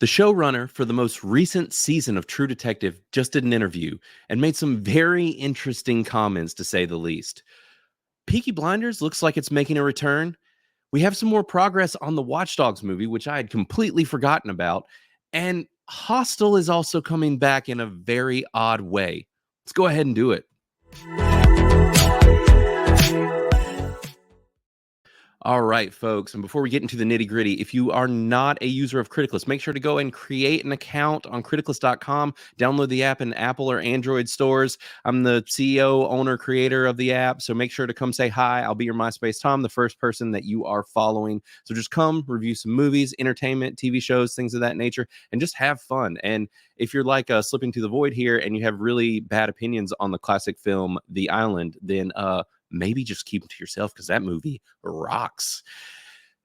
The showrunner for the most recent season of True Detective just did an interview and made some very interesting comments, to say the least. Peaky Blinders looks like it's making a return. We have some more progress on the Watch Dogs movie, which I had completely forgotten about. And Hostel is also coming back in a very odd way. Let's go ahead and do it. All right, folks. And before we get into the nitty gritty, if you are not a user of Criticless, make sure to go and create an account on criticless.com. Download the app in Apple or Android stores. I'm the CEO, owner, creator of the app. So make sure to come say hi. I'll be your MySpace Tom, the first person that you are following. So just come review some movies, entertainment, TV shows, things of that nature, and just have fun. And if you're like slipping to the void here and you have really bad opinions on the classic film The Island, then maybe just keep it to yourself because that movie rocks.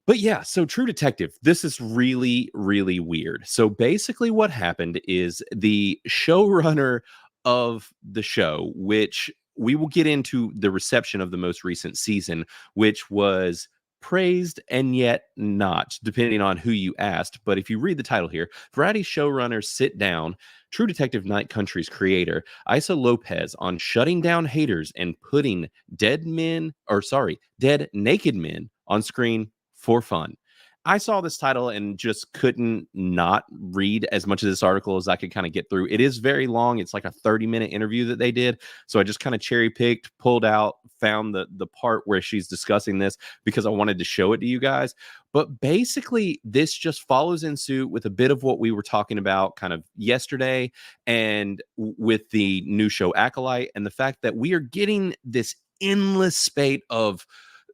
But yeah, so True Detective, this is really, really weird. So basically, what happened is the showrunner of the show, which we will get into the reception of the most recent season, which was praised and yet not, depending on who you asked. But if you read the title here, variety showrunners sit down. True Detective Night Country's creator, Issa Lopez, on shutting down haters and putting dead naked men on screen for fun. I saw this title and just couldn't not read as much of this article as I could kind of get through. It is very long. It's like a 30-minute interview that they did. So I just kind of cherry picked, pulled out, found the part where she's discussing this because I wanted to show it to you guys. But basically, this just follows in suit with a bit of what we were talking about kind of yesterday and with the new show Acolyte and the fact that we are getting this endless spate of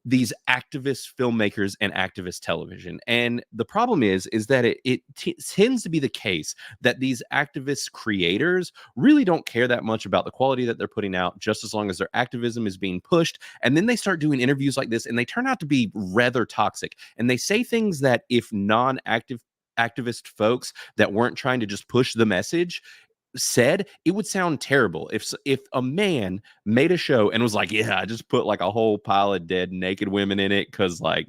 these activist filmmakers and activist television. And the problem is that it tends to be the case that these activist creators really don't care that much about the quality that they're putting out, just as long as their activism is being pushed. And then they start doing interviews like this, and they turn out to be rather toxic. And they say things that if non-active activist folks that weren't trying to just push the message said, it would sound terrible. If a man made a show and was like, yeah, I just put like a whole pile of dead naked women in it because like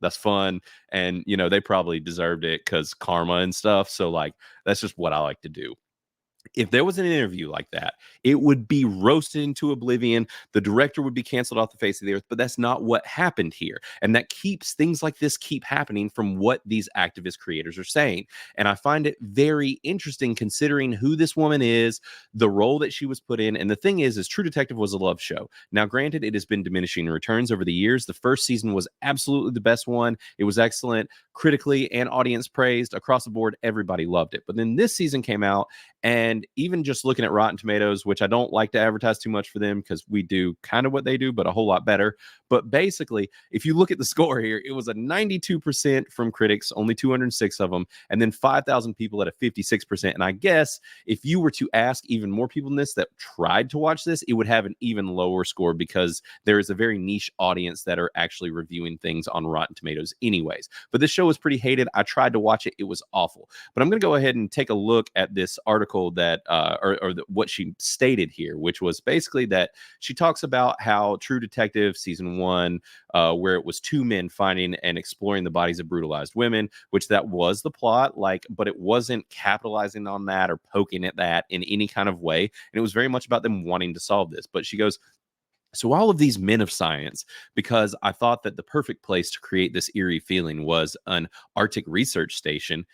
that's fun, and they probably deserved it because karma and stuff, so like that's just what I like to do. If there was an interview like that, it would be roasted into oblivion. The director would be canceled off the face of the earth, but that's not what happened here. And that keeps things like this keep happening from what these activist creators are saying. And I find it very interesting considering who this woman is, the role that she was put in. And the thing is True Detective was a love show. Now, granted, it has been diminishing returns over the years. The first season was absolutely the best one. It was excellent, critically and audience praised across the board. Everybody loved it. But then this season came out, and even just looking at Rotten Tomatoes, which I don't like to advertise too much for them because we do kind of what they do, but a whole lot better. But basically, if you look at the score here, it was a 92% from critics, only 206 of them, and then 5,000 people at a 56%. And I guess if you were to ask even more people than this that tried to watch this, it would have an even lower score because there is a very niche audience that are actually reviewing things on Rotten Tomatoes anyways. But this show was pretty hated. I tried to watch it. It was awful. But I'm going to go ahead and take a look at this article that what she stated here, which was basically that she talks about how True Detective season 1, where it was two men finding and exploring the bodies of brutalized women, which that was the plot, but it wasn't capitalizing on that or poking at that in any kind of way. And it was very much about them wanting to solve this. But she goes, so all of these men of science, because I thought that the perfect place to create this eerie feeling was an Arctic research station.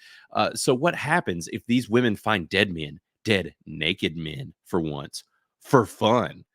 So what happens if these women find dead naked men for once, for fun?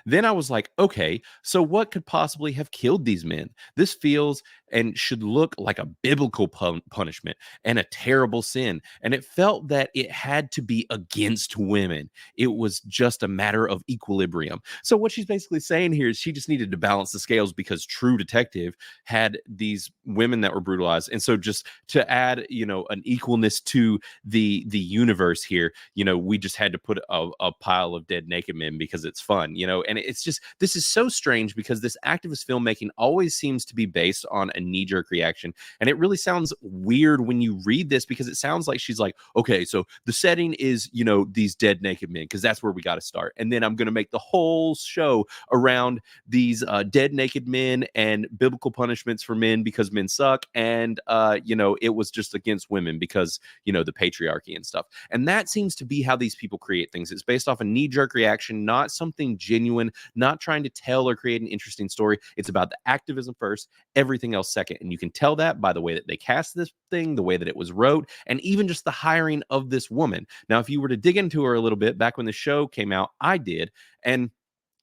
Then I was like, okay, so what could possibly have killed these men? This feels and should look like a biblical punishment and a terrible sin. And it felt that it had to be against women. It was just a matter of equilibrium. So what she's basically saying here is she just needed to balance the scales because True Detective had these women that were brutalized. And so just to add, an equalness to the universe here, we just had to put a pile of dead naked men because it's fun, And it's just, this is so strange because this activist filmmaking always seems to be based on a knee-jerk reaction. And it really sounds weird when you read this, because it sounds like she's like, okay, so the setting is, these dead naked men, because that's where we got to start. And then I'm going to make the whole show around these dead naked men and biblical punishments for men because men suck. And, it was just against women because, the patriarchy and stuff. And that seems to be how these people create things. It's based off a knee-jerk reaction, not something genuine, not trying to tell or create an interesting story. It's about the activism first, everything else second. And you can tell that by the way that they cast this thing, the way that it was wrote, and even just the hiring of this woman. Now, if you were to dig into her a little bit, back when the show came out, I did. And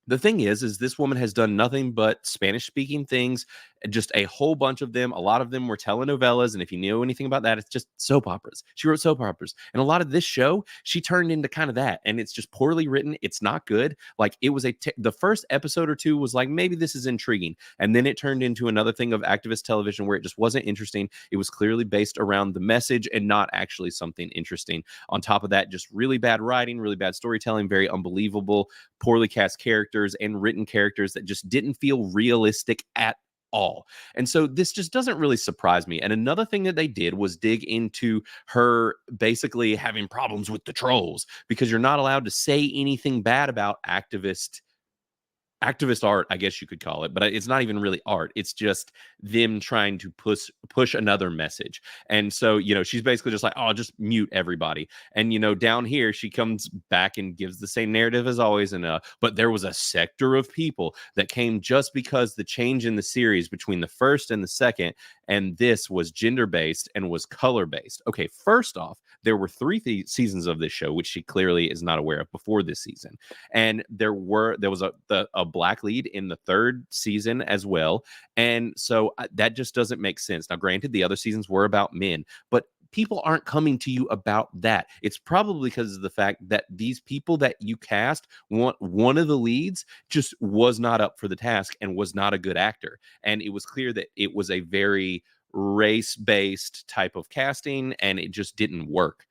the thing is this woman has done nothing but Spanish-speaking things, just a whole bunch of them. A lot of them were telenovelas, and if you know anything about that, it's just soap operas. She wrote soap operas, and a lot of this show, she turned into kind of that, and it's just poorly written. It's not good. Like, it was the first episode or two was like, maybe this is intriguing, and then it turned into another thing of activist television where it just wasn't interesting. It was clearly based around the message and not actually something interesting. On top of that, just really bad writing, really bad storytelling, very unbelievable, poorly cast characters and written characters that just didn't feel realistic at all. And so this just doesn't really surprise me. And another thing that they did was dig into her basically having problems with the trolls, because you're not allowed to say anything bad about activist art, I guess you could call it, but it's not even really art. It's just them trying to push another message. And so, she's basically just like, oh, just mute everybody. And, down here, she comes back and gives the same narrative as always. And, but there was a sector of people that came just because the change in the series between the first and the second, and this was gender-based and was color-based. Okay, first off, there were 3 seasons of this show, which she clearly is not aware of before this season. And there was a black lead in the 3rd season as well. And so that just doesn't make sense. Now, granted, the other seasons were about men, but people aren't coming to you about that. It's probably because of the fact that these people that you cast, one of the leads just was not up for the task and was not a good actor. And it was clear that it was a very race-based type of casting, and it just didn't work.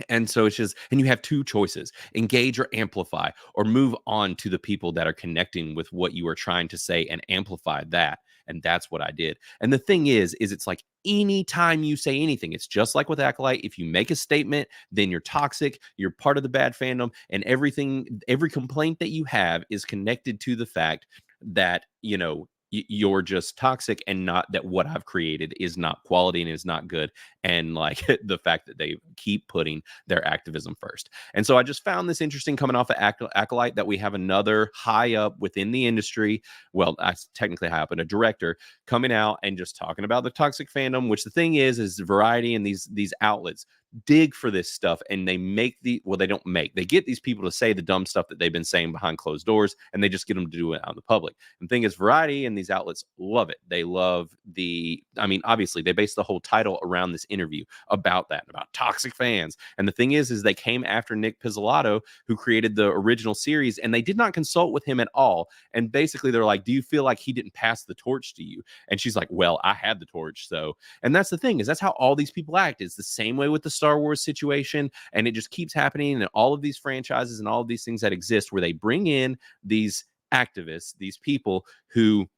And so it's just, and you have 2 choices: engage or amplify, or move on to the people that are connecting with what you are trying to say and amplify that. And that's what I did. And the thing is it's like, anytime you say anything, it's just like with Acolyte. If you make a statement, then you're toxic, you're part of the bad fandom, and every complaint that you have is connected to the fact that, you're just toxic, and not that what I've created is not quality and is not good. And like the fact that they keep putting their activism first. And so I just found this interesting, coming off of Acolyte, that we have another high up within the industry. Well, I technically high up, and a director coming out and just talking about the toxic fandom, which the thing is Variety and these outlets dig for this stuff, and they they get these people to say the dumb stuff that they've been saying behind closed doors, and they just get them to do it out in the public. And the thing is, Variety and these outlets love it. They love obviously they base the whole title around this interview about toxic fans. And the thing is they came after Nick Pizzolatto, who created the original series, and they did not consult with him at all. And basically they're like, do you feel like he didn't pass the torch to you? And she's like, well, I had the torch. So, and that's the thing, is that's how all these people act. It's the same way with the Star Wars situation, and it just keeps happening in all of these franchises and all of these things that exist, where they bring in these activists, these people who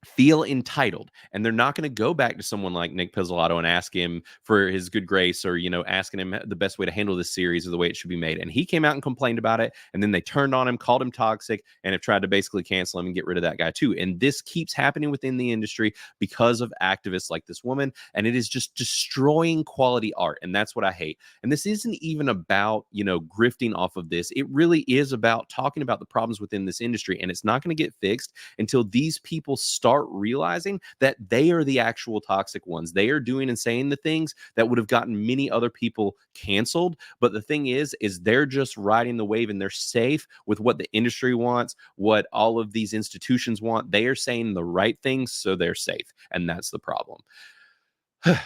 feel entitled, and they're not going to go back to someone like Nick Pizzolatto and ask him for his good grace, or asking him the best way to handle this series or the way it should be made. And he came out and complained about it, and then they turned on him, called him toxic, and have tried to basically cancel him and get rid of that guy too. And this keeps happening within the industry because of activists like this woman, and it is just destroying quality art. And that's what I hate. And this isn't even about grifting off of this. It really is about talking about the problems within this industry, and it's not going to get fixed until these people start realizing that they are the actual toxic ones. They are doing and saying the things that would have gotten many other people canceled. But the thing is they're just riding the wave, and they're safe with what the industry wants, what all of these institutions want. They are saying the right things, so they're safe. And that's the problem.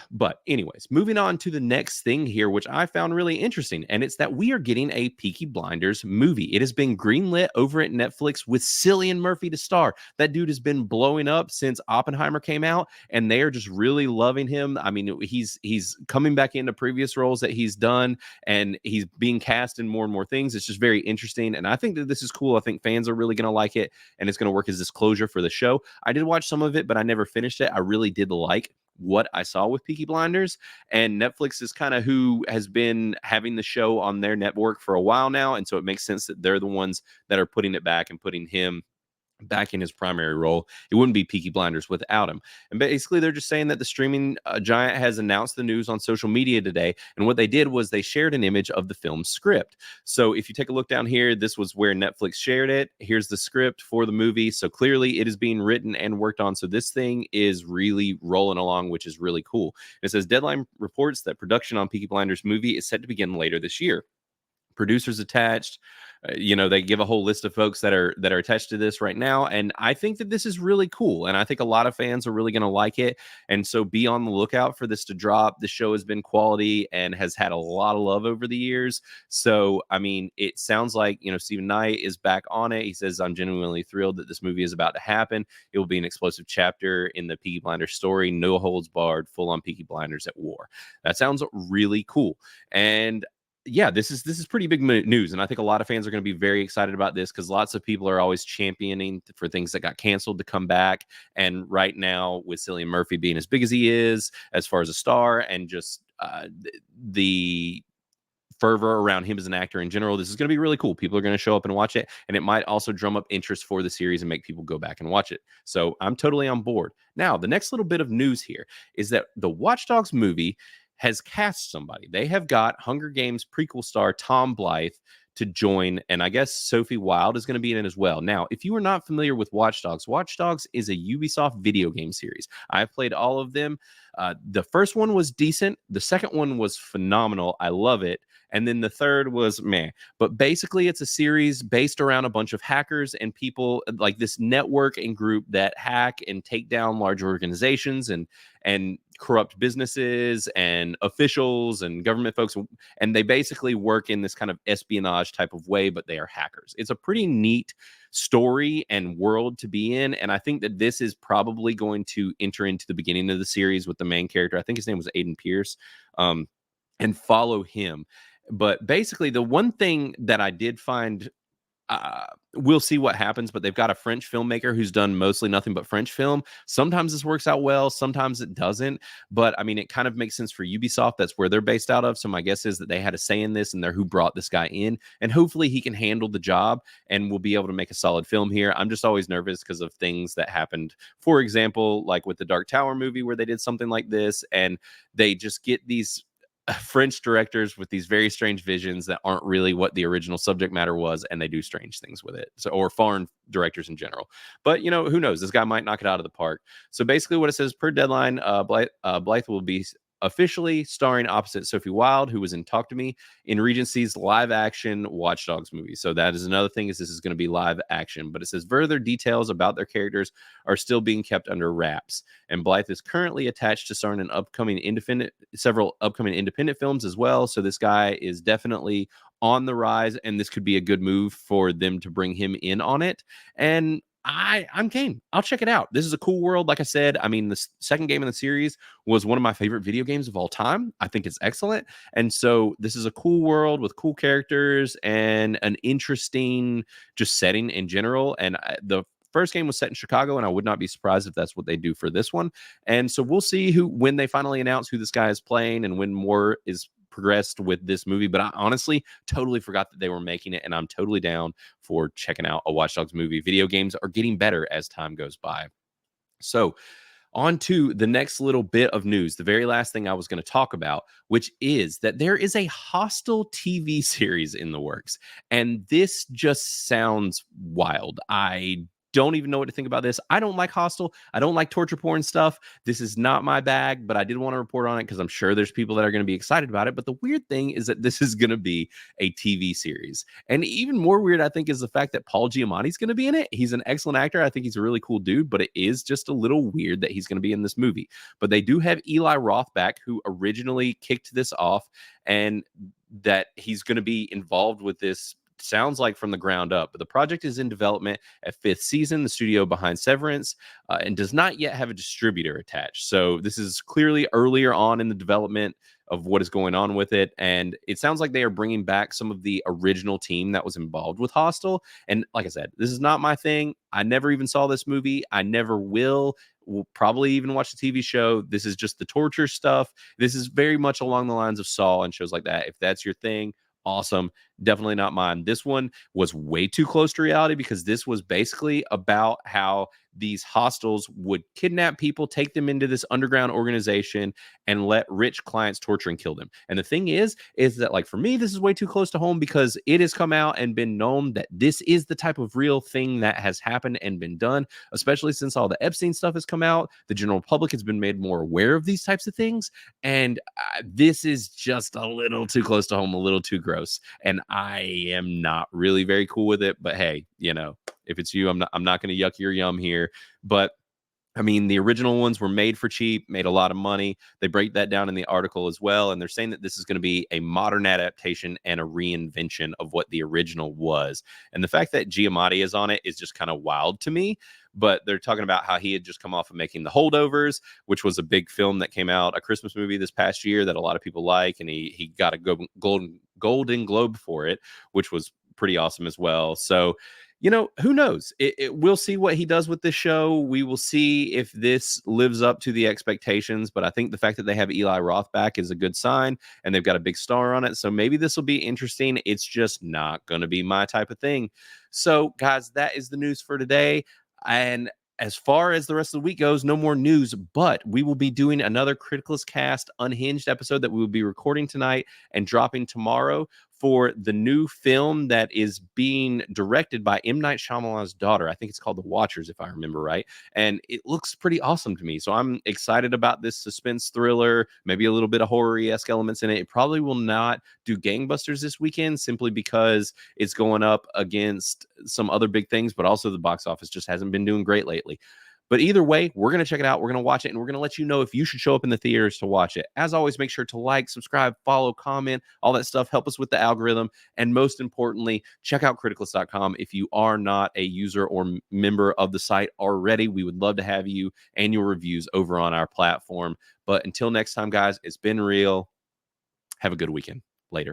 But anyways, moving on to the next thing here, which I found really interesting, and it's that we are getting a Peaky Blinders movie. It has been greenlit over at Netflix with Cillian Murphy to star. That dude has been blowing up since Oppenheimer came out, and they are just really loving him. I mean, he's coming back into previous roles that he's done, and he's being cast in more and more things. It's just very interesting, and I think that this is cool. I think fans are really going to like it, and it's going to work as this closure for the show. I did watch some of it, but I never finished it. I really did like what I saw with Peaky Blinders, and Netflix is kind of who has been having the show on their network for a while now, and so it makes sense that they're the ones that are putting it back and putting him back in his primary role. It wouldn't be Peaky Blinders without him. And basically, they're just saying that the streaming giant has announced the news on social media today. And what they did was they shared an image of the film's script. So if you take a look down here, this was where Netflix shared it. Here's the script for the movie. So clearly, it is being written and worked on. So this thing is really rolling along, which is really cool. It says Deadline reports that production on Peaky Blinders movie is set to begin later this year. Producers attached. They give a whole list of folks that are attached to this right now, and I think that this is really cool, and I think a lot of fans are really going to like it. And so be on the lookout for this to drop. The show has been quality and has had a lot of love over the years. So I mean, it sounds like Stephen Knight is back on it. He says, "I'm genuinely thrilled that this movie is about to happen. It will be an explosive chapter in the Peaky Blinders story, no holds barred, full on Peaky Blinders at war." That sounds really cool, and yeah, this is pretty big news, and I think a lot of fans are going to be very excited about this because lots of people are always championing for things that got canceled to come back. And right now, with Cillian Murphy being as big as he is, as far as a star, and just the fervor around him as an actor in general, this is going to be really cool. People are going to show up and watch it, and it might also drum up interest for the series and make people go back and watch it. So I'm totally on board. Now, the next little bit of news here is that the Watch Dogs movie has cast somebody. They have got Hunger Games prequel star Tom Blyth to join, and I guess Sophie Wilde is going to be in it as well. Now, if you are not familiar with Watch Dogs is a Ubisoft video game series. I've played all of them. The first one was decent. The second one was phenomenal. I love it. And then the third was meh. But basically, it's a series based around a bunch of hackers and people like this network and group that hack and take down large organizations and corrupt businesses and officials and government folks. And they basically work in this kind of espionage type of way, but they are hackers. It's a pretty neat story and world to be in. And I think that this is probably going to enter into the beginning of the series with the main character. I think his name was Aiden Pierce, and follow him. But basically, the one thing that I did find, we'll see what happens, but they've got a French filmmaker who's done mostly nothing but French film. Sometimes this works out well, sometimes it doesn't. But I mean, it kind of makes sense for Ubisoft. That's where they're based out of. So my guess is that they had a say in this, and they're who brought this guy in. And hopefully he can handle the job and we'll be able to make a solid film here. I'm just always nervous because of things that happened. For example, like with the Dark Tower movie where they did something like this, and they just get these French directors with these very strange visions that aren't really what the original subject matter was, and they do strange things with it. So, or foreign directors in general. But who knows? This guy might knock it out of the park. So basically, what it says per Deadline, Blyth will be officially starring opposite Sophie Wilde, who was in Talk to Me, in Regency's live action Watch Dogs movie. So that is another thing, is this is going to be live action. But it says further details about their characters are still being kept under wraps. And Blyth is currently attached to starring in several upcoming independent films as well. So this guy is definitely on the rise, and this could be a good move for them to bring him in on it. And I'm game. I'll check it out. This is a cool world. Like I said, I mean, the second game in the series was one of my favorite video games of all time. I think it's excellent. And so this is a cool world with cool characters and an interesting just setting in general. And the first game was set in Chicago, and I would not be surprised if that's what they do for this one. And so we'll see when they finally announce who this guy is playing and when more is progressed with this movie. But I honestly totally forgot that they were making it, and I'm totally down for checking out a Watch Dogs movie. Video games are getting better as time goes by. So on to the next little bit of news, the very last thing I was going to talk about, which is that there is a Hostel TV series in the works. And this just sounds wild. I don't even know what to think about this. I don't like Hostel. I don't like torture porn stuff. This is not my bag, but I did want to report on it because I'm sure there's people that are going to be excited about it. But the weird thing is that this is going to be a TV series. And even more weird, I think, is the fact that Paul Giamatti's going to be in it. He's an excellent actor. I think he's a really cool dude, but it is just a little weird that he's going to be in this movie. But they do have Eli Roth back, who originally kicked this off, and that he's going to be involved with this, sounds like, from the ground up. But the project is in development at fifth season, the studio behind Severance, and does not yet have a distributor attached. So this is clearly earlier on in the development of what is going on with it. And it sounds like they are bringing back some of the original team that was involved with Hostel. And like I said, this is not my thing. I never even saw this movie. I never will. We'll probably even watch the TV show. This is just the torture stuff. This is very much along the lines of Saw and shows like that. If that's your thing, awesome. Definitely not mine. This one was way too close to reality because this was basically about how these hostels would kidnap people, take them into this underground organization, and let rich clients torture and kill them. And the thing is that, like, for me, this is way too close to home because it has come out and been known that this is the type of real thing that has happened and been done, especially since all the Epstein stuff has come out. The general public has been made more aware of these types of things. And this is just a little too close to home, a little too gross. And I am not really very cool with it. But hey, if it's you, I'm not going to yuck your yum here. But I mean, the original ones were made for cheap, made a lot of money. They break that down in the article as well. And they're saying that this is going to be a modern adaptation and a reinvention of what the original was. And the fact that Giamatti is on it is just kind of wild to me. But they're talking about how he had just come off of making The Holdovers, which was a big film that came out, a Christmas movie this past year that a lot of people like. And he got a Golden Globe for it, which was pretty awesome as well. So, who knows? We'll see what he does with this show. We will see if this lives up to the expectations. But I think the fact that they have Eli Roth back is a good sign, and they've got a big star on it. So maybe this will be interesting. It's just not going to be my type of thing. So, guys, that is the news for today. And as far as the rest of the week goes, no more news, but we will be doing another Criticless Cast Unhinged episode that we will be recording tonight and dropping tomorrow for the new film that is being directed by M. Night Shyamalan's daughter. I think it's called The Watchers, if I remember right. And it looks pretty awesome to me. So I'm excited about this suspense thriller, maybe a little bit of horror-esque elements in it. It probably will not do gangbusters this weekend simply because it's going up against some other big things, but also the box office just hasn't been doing great lately. But either way, we're going to check it out. We're going to watch it, and we're going to let you know if you should show up in the theaters to watch it. As always, make sure to like, subscribe, follow, comment, all that stuff. Help us with the algorithm. And most importantly, check out criticless.com. If you are not a user or member of the site already, we would love to have you and your reviews over on our platform. But until next time, guys, it's been real. Have a good weekend.